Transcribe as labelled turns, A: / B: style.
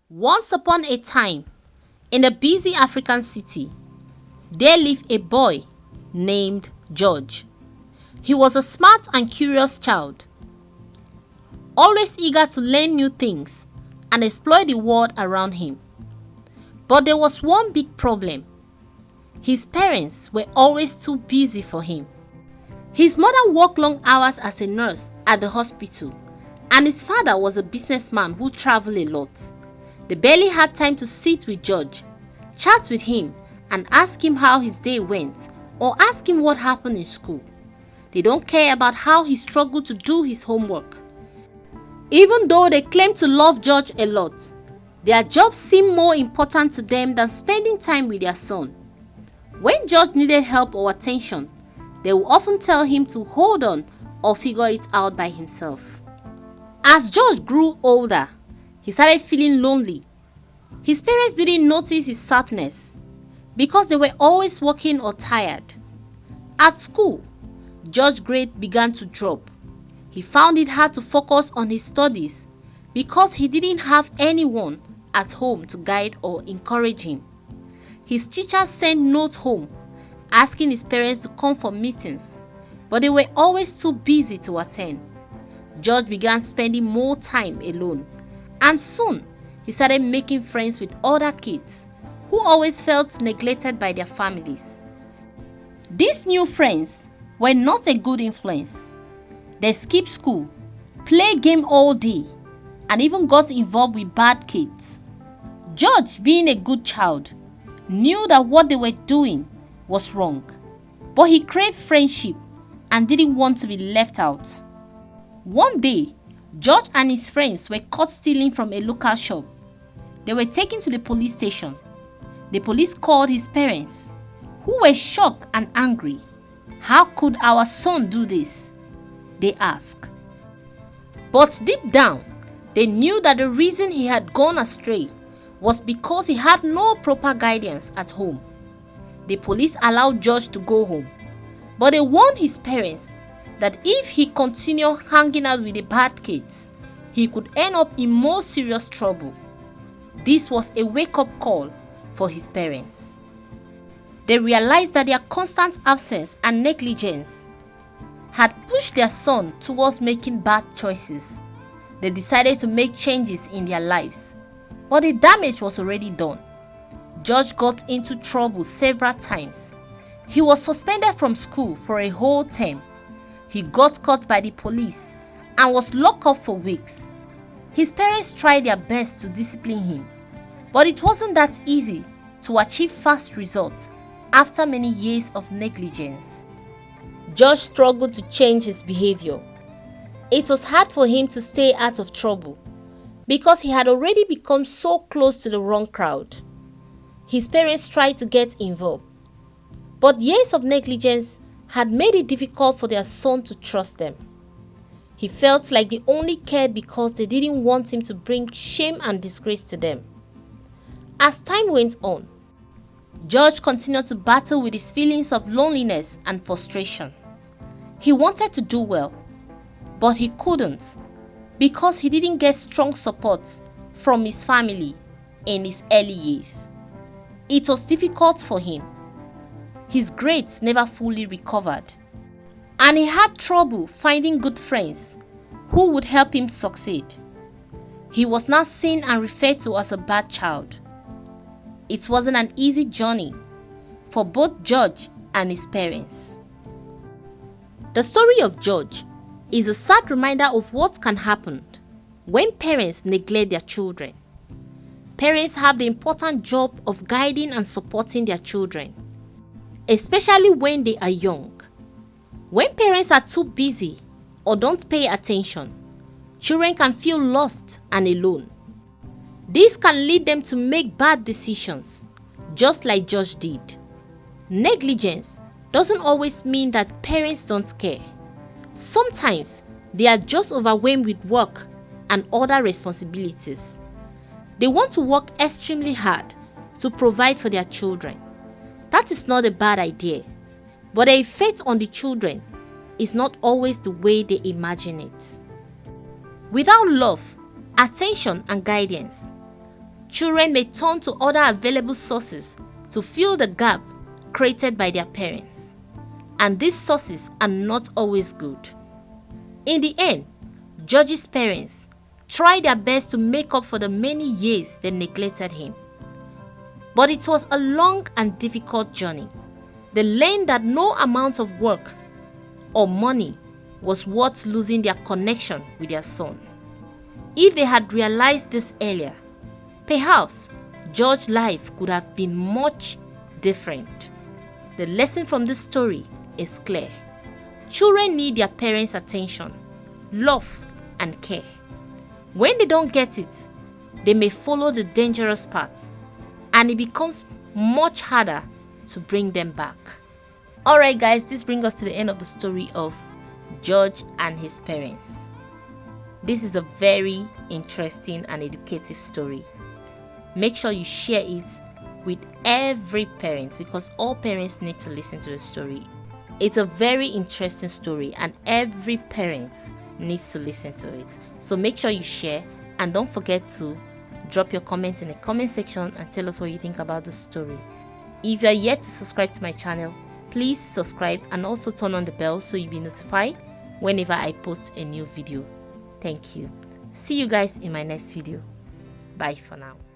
A: Once upon a time, in a busy African city, there lived a boy named George. He was a smart and curious child, always eager to learn new things and explore the world around him. But there was one big problem. His parents were always too busy for him. His mother worked long hours as a nurse at the hospital, and his father was a businessman who traveled a lot. They barely had time to sit with George, chat with him, and ask him how his day went or ask him what happened in school. They don't care about how he struggled to do his homework. Even though they claim to love George a lot, their jobs seem more important to them than spending time with their son. When George needed help or attention, they would often tell him to hold on or figure it out by himself. As George grew older, he started feeling lonely. His parents didn't notice his sadness because they were always working or tired. At school, George's grades began to drop. He found it hard to focus on his studies because he didn't have anyone at home to guide or encourage him. His teachers sent notes home asking his parents to come for meetings, but they were always too busy to attend. George began spending more time alone, and soon he started making friends with other kids who always felt neglected by their families. These new friends were not a good influence. They skipped school, played games all day, and even got involved with bad kids. George, being a good child, knew that what they were doing was wrong, but he craved friendship and didn't want to be left out. One day, George and his friends were caught stealing from a local shop. They were taken to the police station. The police called his parents, who were shocked and angry. "How could our son do this?" they asked. But deep down, they knew that the reason he had gone astray was because he had no proper guidance at home. The police allowed George to go home, but they warned his parents that if he continued hanging out with the bad kids, he could end up in more serious trouble. This was a wake-up call for his parents. They realized that their constant absence and negligence had pushed their son towards making bad choices. They decided to make changes in their lives, but the damage was already done. George got into trouble several times. He was suspended from school for a whole term. He got caught by the police and was locked up for weeks. His parents tried their best to discipline him, but it wasn't that easy to achieve fast results after many years of negligence. George struggled to change his behavior. It was hard for him to stay out of trouble because he had already become so close to the wrong crowd. His parents tried to get involved, but years of negligence had made it difficult for their son to trust them. He felt like they only cared because they didn't want him to bring shame and disgrace to them. As time went on, George continued to battle with his feelings of loneliness and frustration. He wanted to do well, but he couldn't because he didn't get strong support from his family in his early years. It was difficult for him. His grades never fully recovered, and he had trouble finding good friends who would help him succeed. He was now seen and referred to as a bad child. It wasn't an easy journey for both George and his parents. The story of George is a sad reminder of what can happen when parents neglect their children. Parents have the important job of guiding and supporting their children, especially when they are young. When parents are too busy or don't pay attention, children can feel lost and alone. This can lead them to make bad decisions, just like George did. Negligence doesn't always mean that parents don't care. Sometimes they are just overwhelmed with work and other responsibilities. They want to work extremely hard to provide for their children. That is not a bad idea, but the effect on the children is not always the way they imagine it. Without love, attention, and guidance, Children may turn to other available sources to fill the gap created by their parents, and these sources are not always good. In the end, George's parents tried their best to make up for the many years they neglected him. But it was a long and difficult journey. They learned that no amount of work or money was worth losing their connection with their son. If they had realized this earlier, perhaps George's life could have been much different. The lesson from this story is clear. Children need their parents' attention, love, and care. When they don't get it, they may follow the dangerous path, and it becomes much harder to bring them back. Alright guys, this brings us to the end of the story of George and his parents. This is a very interesting and educative story. Make sure you share it with every parent, because all parents need to listen to the story. It's a very interesting story and every parent needs to listen to it. So make sure you share, and don't forget to drop your comments in the comment section and tell us what you think about the story. If you are yet to subscribe to my channel, please subscribe and also turn on the bell so you'll be notified whenever I post a new video. Thank you. See you guys in my next video. Bye for now.